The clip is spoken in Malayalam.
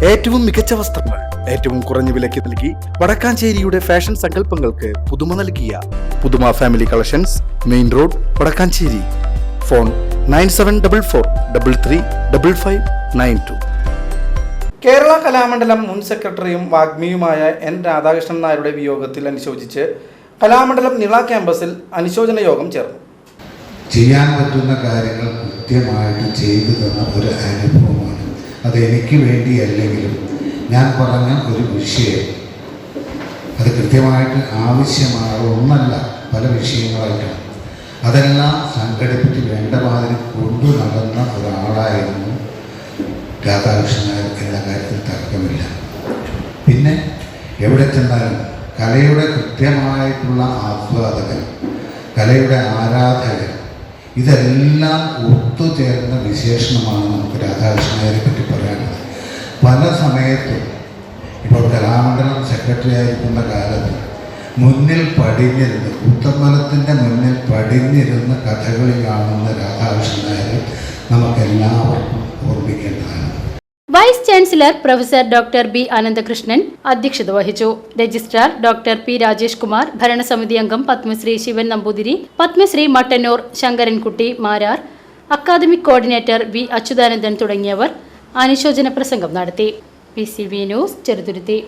ഏറ്റവും മികച്ച വസ്ത്രങ്ങൾ ഏറ്റവും കുറഞ്ഞ വിലയ്ക്ക് നൽകി വടക്കാഞ്ചേരിയുടെ ഫാഷൻ സങ്കല്പങ്ങൾക്ക് പുതുമ നൽകിയ പുതുമ family collections, main road, Vadakkanchery. Phone 9744335592. Kerala Kalamandalam മുൻ സെക്രട്ടറിയും വാഗ്മിയുമായ എൻ രാധാകൃഷ്ണൻ നായരുടെ വിയോഗത്തിൽ അനുശോചിച്ച് കലാമണ്ഡലം നിള ക്യാമ്പസിൽ അനുശോചന യോഗം ചേർന്നു. ചെയ്യാൻ പറ്റുന്ന കാര്യങ്ങൾ കൃത്യമായിട്ട് ചെയ്തു തന്ന ഒരു അനുഭവമാണ്. അത് എനിക്ക് വേണ്ടിയല്ലെങ്കിലും ഞാൻ പറഞ്ഞ ഒരു വിഷയം അത് കൃത്യമായിട്ട് ആവശ്യമായ ഒന്നല്ല, പല വിഷയങ്ങളായിട്ടാണ്. അതെല്ലാം സംഘടിപ്പിച്ച് വേണ്ട മാതിരി കൊണ്ടു നടന്ന ഒരാളായിരുന്നു രാധാകൃഷ്ണൻ എന്ന കാര്യത്തിൽ തർക്കമില്ല. പിന്നെ എവിടെ ചെന്നാലും കലയുടെ കൃത്യമായിട്ടുള്ള ആസ്വാദകൻ, കലയുടെ ആരാധകൻ, ഇതെല്ലാം ഒത്തുചേർന്ന വിശേഷണമാണ് നമുക്ക് രാധാകൃഷ്ണനെ പറ്റി പറയാനുള്ളത്. പല സമയത്തും ഇപ്പോൾ കലാമണ്ഡലം സെക്രട്ടറി ആയിരിക്കുന്ന കാലത്ത് മുന്നിൽ പടിഞ്ഞിരുന്ന്, പുത്തമ്പലത്തിൻ്റെ മുന്നിൽ പടിഞ്ഞിരുന്ന കഥകളി കാണുന്ന രാധാകൃഷ്ണനെ നമുക്കെല്ലാവർക്കും ഓർമ്മിക്കേണ്ടതാണ്. Vice chancellor professor doctor B Ananthakrishnan അധ്യക്ഷത വഹിച്ചു. Registrar doctor P Rajesh Kumar, ഭരണസമിതി അംഗം Padmashri Sivan Namboothiri, Padmashri Mattannur Sankarankutty Marar, academic coordinator V Achuthanandan തുടങ്ങിയവർ അനുശോചന പ്രസംഗം നടത്തി. PCV news, Cheruthuruthy.